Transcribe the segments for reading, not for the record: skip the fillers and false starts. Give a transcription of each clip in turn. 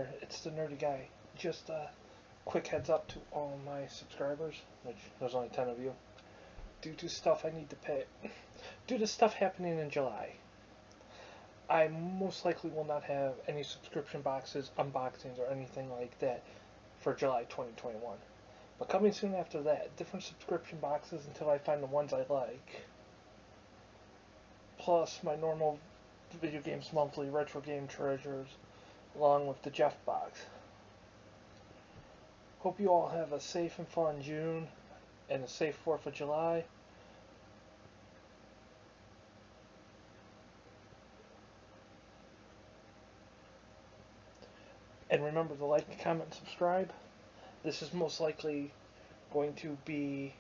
there, it's the nerdy guy. Just a quick heads up to all my subscribers, which there's only 10 of you. Due to stuff I need to pay, due to stuff happening in July, I most likely will not have any subscription boxes, unboxings, or anything like that for July 2021. But coming soon after that, different subscription boxes until I find the ones I like. Plus my normal Video Games Monthly Retro Game Treasures, along with the Jeff box. Hope you all have a safe and fun June and a safe 4th of July. And remember to like, comment, and subscribe. This is most likely going to be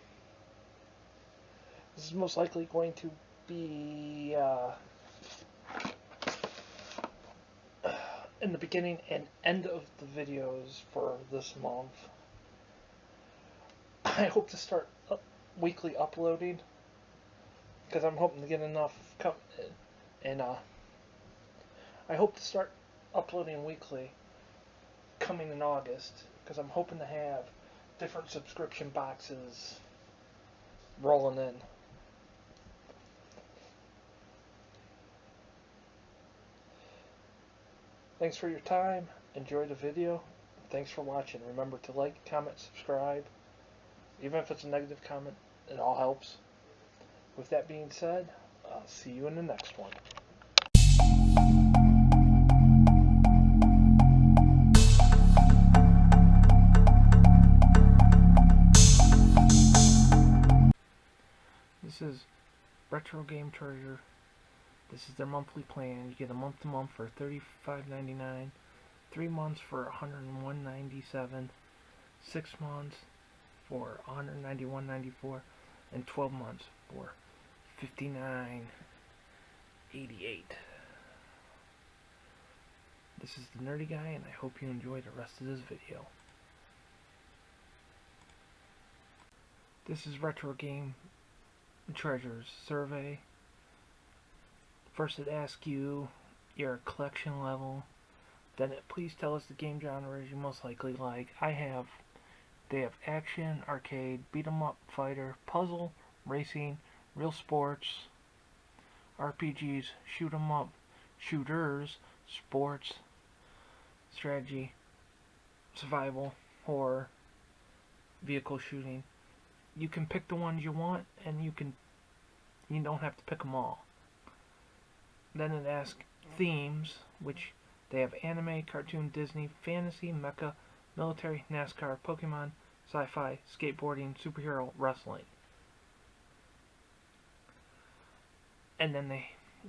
in the beginning and end of the videos for this month. I hope to start weekly uploading because I'm hoping to get enough and I hope to start uploading weekly coming in August because I'm hoping to have different subscription boxes rolling in. Thanks for your time. Enjoy the video. Thanks for watching. Remember to like, comment, subscribe. Even if it's a negative comment, it all helps. With that being said, I'll see you in the next one. This is Retro Game Treasure. This is their monthly plan. You get a month to month for $35.99, 3 months for $101.97, 6 months for $191.94, and 12 months for $59.88. This is the Nerdy Guy, and I hope you enjoy the rest of this video. This is Retro Game Treasures survey. First it asks you your collection level, then it please tell us the game genres you most likely like. They have action, arcade, beat 'em up, fighter, puzzle, racing, real sports, RPGs, shoot 'em up, shooters, sports, strategy, survival, horror, vehicle shooting. You can pick the ones you want, and you don't have to pick them all. Then it asks themes, which they have anime, cartoon, Disney, fantasy, mecha, military, NASCAR, Pokemon, sci-fi, skateboarding, superhero, wrestling. And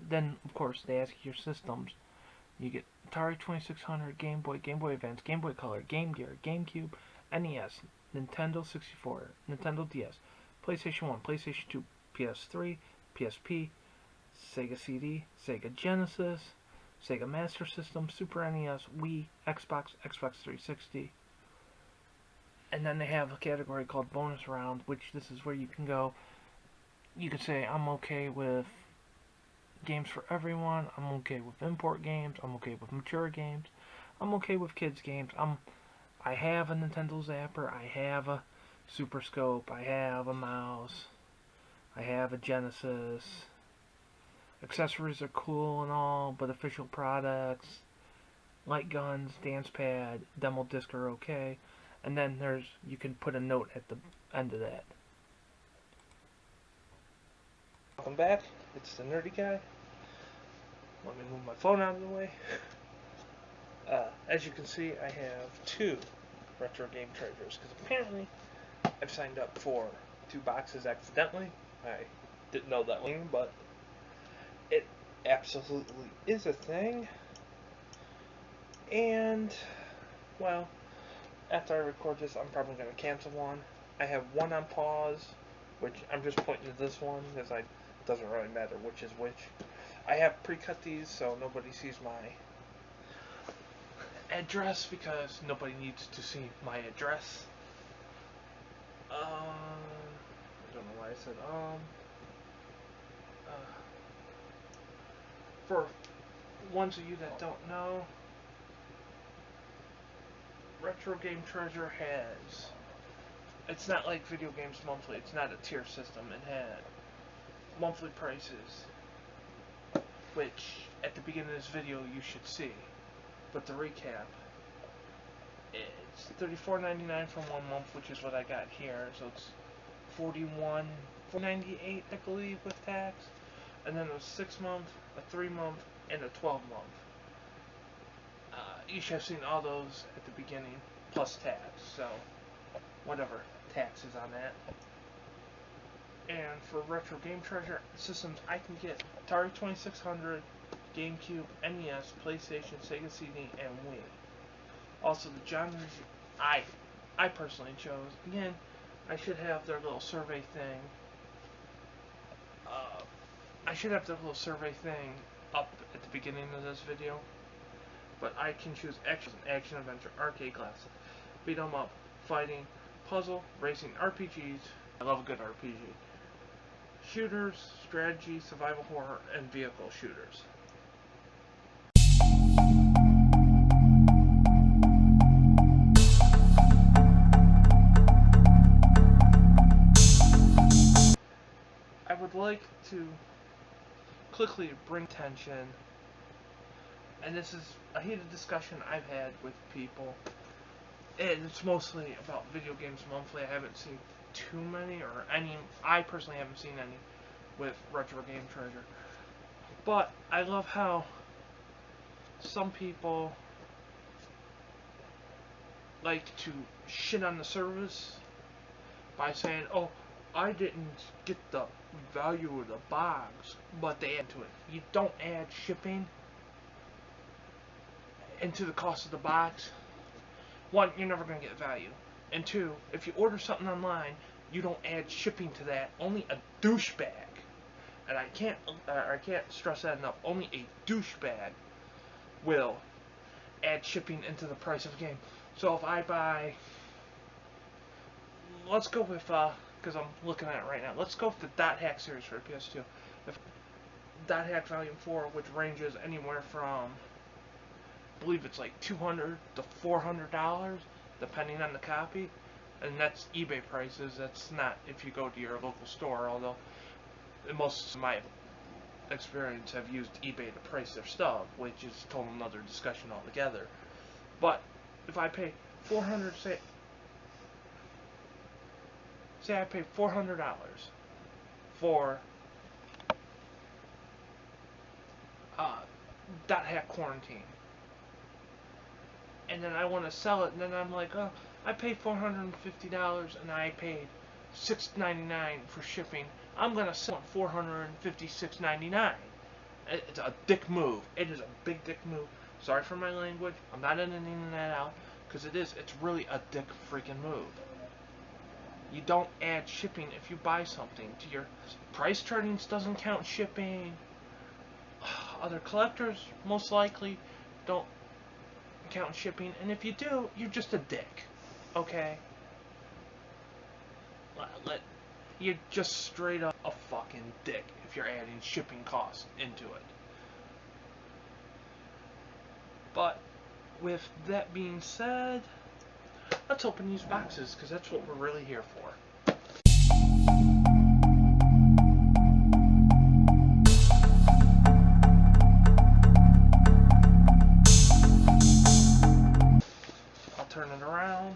then of course they ask your systems. You get Atari 2600, Game Boy, Game Boy Advance, Game Boy Color, Game Gear, GameCube, NES, Nintendo 64, Nintendo DS, PlayStation 1, PlayStation 2, PS3, PSP, Sega CD, Sega Genesis, Sega Master System, Super NES, Wii, Xbox, Xbox 360. And then they have a category called Bonus Round, which this is where you can go. You can say, I'm okay with games for everyone, I'm okay with import games, I'm okay with mature games, I'm okay with kids games, I have a Nintendo Zapper, I have a Super Scope, I have a mouse, I have a Genesis. Accessories are cool and all, but official products, light guns, dance pad, demo disc are okay. And then you can put a note at the end of that. Welcome back. It's the Nerdy Guy. Let me move my phone out of the way. As you can see, I have 2 Retro Game Treasures, because apparently I've signed up for 2 boxes accidentally. I didn't know that thing, but it absolutely is a thing. And, well, after I record this, I'm probably going to cancel one. I have one on pause, which I'm just pointing to this one, because it doesn't really matter which is which. I have pre-cut these so nobody sees my address, because nobody needs to see my address. I don't know why I said for ones of you that don't know, Retro Game Treasure has... It's not like Video Games Monthly. It's not a tier system. It had monthly prices, which at the beginning of this video you should see. But to recap, it's $34.99 for 1 month, which is what I got here. So it's $41.98, I believe, with tax. And then it was 6 month, a 3 month, and a 12 month. You should have seen all those at the beginning, plus tax. So whatever tax is on that. And for Retro Game Treasure systems, I can get Atari 2600, GameCube, NES, PlayStation, Sega CD, and Wii. Also, the genres I personally chose. Again, I should have their little survey thing. I should have their little survey thing up at the beginning of this video. But I can choose action, adventure, arcade classic, beat 'em up, fighting, puzzle, racing, RPGs. I love a good RPG. Shooters, strategy, survival horror, and vehicle shooters. I would like to quickly bring attention, and this is a heated discussion I've had with people, and it's mostly about Video Games Monthly. I haven't seen too many, or any. I personally haven't seen any with Retro Game Treasure. But I love how some people like to shit on the service by saying, oh, I didn't get the value of the box, but they add to it. You don't add shipping into the cost of the box. One, you're never going to get value. And two, if you order something online, you don't add shipping to that. Only a douchebag, and I can't stress that enough, only a douchebag will add shipping into the price of a game. So if I buy, let's go with, because I'm looking at it right now, let's go with the Dot Hack series for the PS2. If Dot Hack Volume 4, which ranges anywhere from, I believe it's like $200 to $400, depending on the copy, and that's eBay prices. That's not if you go to your local store, although most of my experience have used eBay to price their stuff, which is a total another discussion altogether. But if I pay $400, say I pay $400 for Dot Hack Quarantine, and then I want to sell it, and then I'm like, oh, I paid $450 and I paid $6.99 for shipping. I'm gonna sell it $456.99. It's a dick move. It is a big dick move. Sorry for my language. I'm not editing that out, because it's really a dick freaking move. You don't add shipping if you buy something to your price. Tradings doesn't count shipping. Other collectors most likely don't count shipping, and if you do, you're just a dick. Okay? You're just straight up a fucking dick if you're adding shipping costs into it. But with that being said, let's open these boxes, because that's what we're really here for. I'll turn it around.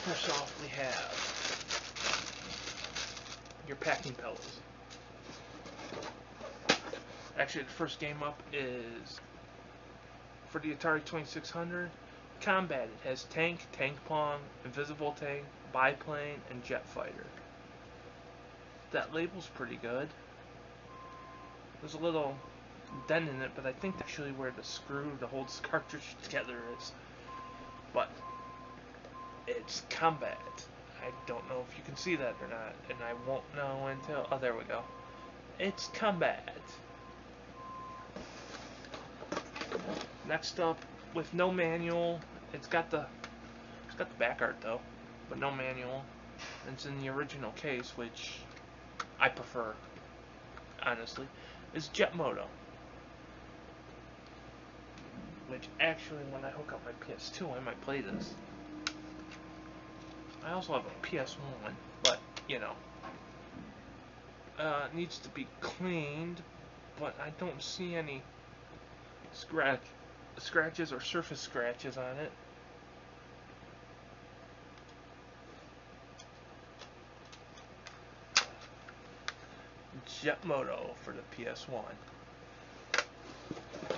First off, we have your packing pillows. Actually, the first game up is for the Atari 2600. Combat. It has Tank, Tank Pong, Invisible Tank, Biplane, and Jet Fighter. That label's pretty good. There's a little dent in it, but I think that's actually where the screw to hold this cartridge together is. But it's Combat. I don't know if you can see that or not, and I won't know until... Oh, there we go. It's Combat. Next up, with no manual, it's got the back art though, but no manual. And it's in the original case, which I prefer, honestly, is Jet Moto. which actually when I hook up my PS2 I might play this. I also have a PS1, but you know, it needs to be cleaned, but I don't see any scratches or surface scratches on it. Jet Moto for the PS1.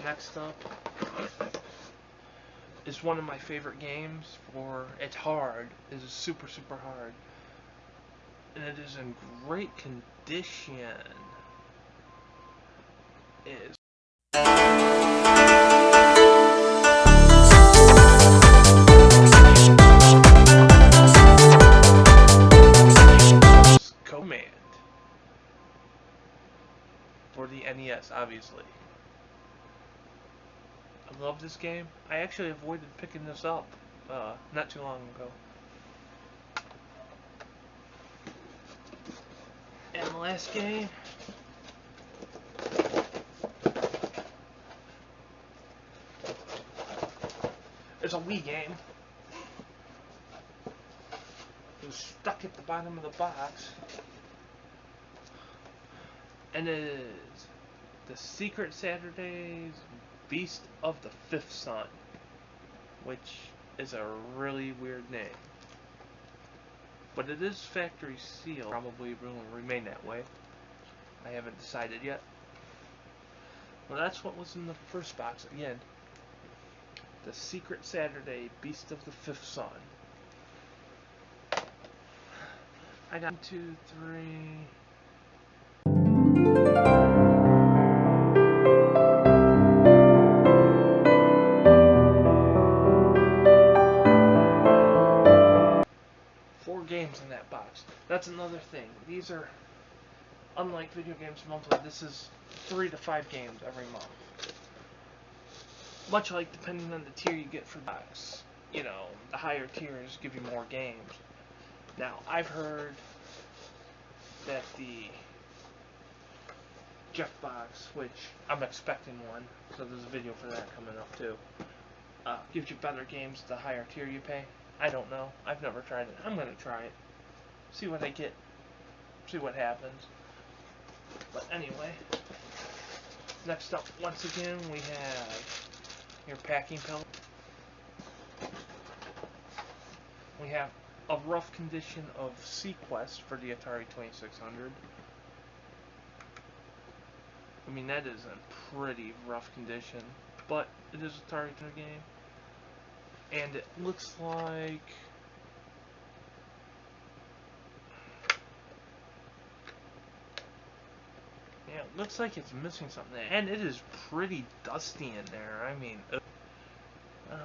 Next up is one of my favorite games for, it's hard, it is super hard, and it is in great condition. Is Command for the NES, obviously. I love this game. I actually avoided picking this up not too long ago. And the last game is a Wii game. It was stuck at the bottom of the box. And it is The Secret Saturdays Beast of the Fifth Son, which is a really weird name. But it is factory sealed. Probably will remain that way. I haven't decided yet. Well, that's what was in the first box. Again, The Secret Saturday Beast of the Fifth Son. I got 1, 2, 3... games in that box. That's another thing. These are, unlike video games monthly, this is 3 to 5 games every month. Much like depending on the tier you get for the box. You know, the higher tiers give you more games. Now, I've heard that the Jeff box, which I'm expecting one, so there's a video for that coming up too, gives you better games the higher tier you pay. I don't know. I've never tried it. I'm going to try it. See what I get. See what happens. But anyway, next up, once again, we have your packing pellet. We have a rough condition of Sequest for the Atari 2600. I mean, that is in pretty rough condition, but it is a Atari game. And it looks like it looks like it's missing something, and it is pretty dusty in there. I mean, I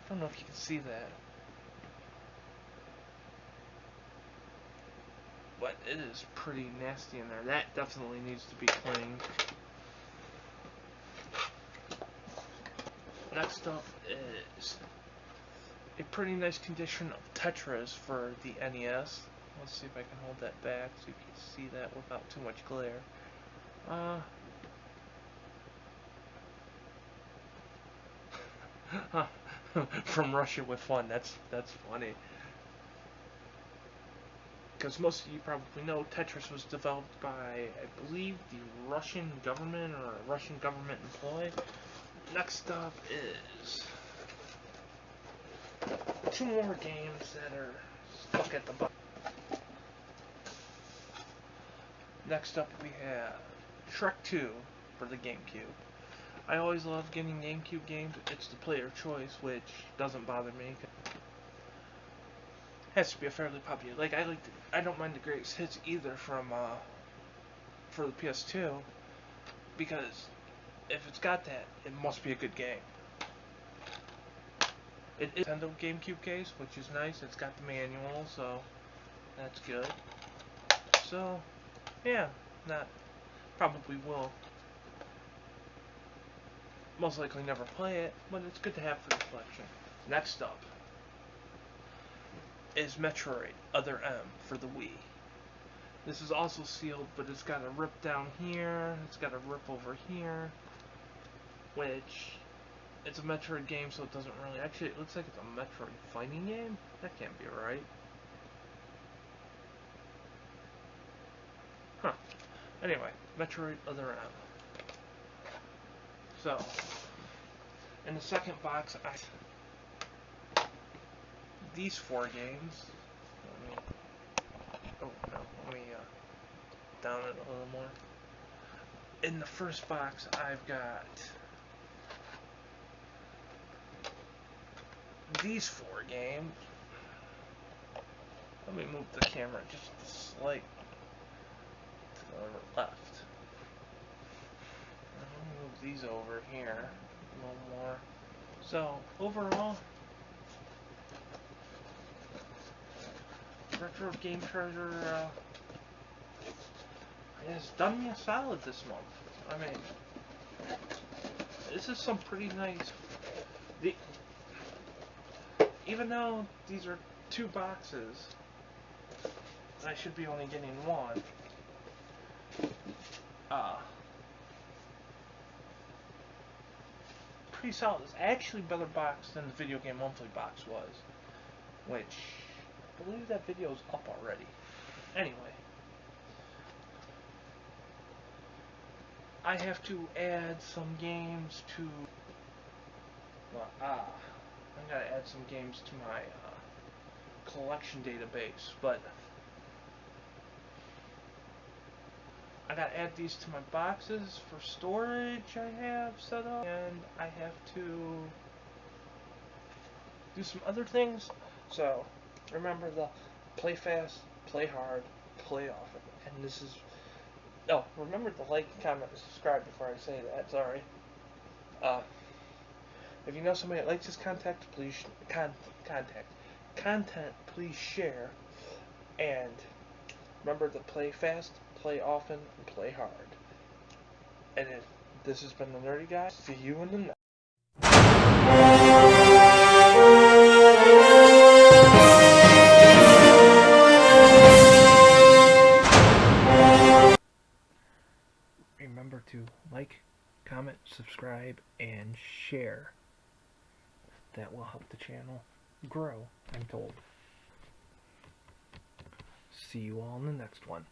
don't know if you can see that, but it is pretty nasty in there. That definitely needs to be cleaned. Next up is a pretty nice condition of Tetris for the NES. Let's see if I can hold that back so you can see that without too much glare. From Russia with fun. That's funny. Because most of you probably know Tetris was developed by, I believe, the Russian government or a Russian government employee. Next up is 2 more games that are stuck at the bottom. Next up we have Shrek 2 for the GameCube. I always love getting GameCube games. It's the player choice, which doesn't bother me. Has to be a fairly popular. I don't mind the greatest hits either from for the PS2, because if it's got that, it must be a good game. It is a Nintendo GameCube case, which is nice. It's got the manual, so that's good. So, yeah, probably will most likely never play it, but it's good to have for the collection. Next up is Metroid Other M for the Wii. This is also sealed, but it's got a rip down here, it's got a rip over here, which It's a Metroid game, so it doesn't really... Actually, it looks like it's a Metroid fighting game? That can't be right. Huh. Anyway, Metroid Other M. So, in the second box, these 4 games. Let me, oh no, let me down it a little more. In the first box, I've got these 4 games. Let me move the camera just a slight to the left. Let me move these over here a little more. So, overall, Retro Game Treasure has done me a solid this month. I mean, this is some pretty nice... Even though these are 2 boxes, I should be only getting 1. Pretty solid. It's actually a better box than the Video Game Monthly box was, which I believe that video's up already. Anyway, I have to add some games to. I gotta add some games to my collection database, but I gotta add these to my boxes for storage I have set up, and I have to do some other things. So remember the play fast, play hard, play often. And this is... Oh, remember to like, comment, and subscribe before I say that, sorry. If you know somebody that likes this content, please please share. And remember to play fast, play often, and play hard. And this has been the Nerdy Guy. See you in the next. Remember to like, comment, subscribe, and share. That will help the channel grow, I'm told. See you all in the next one.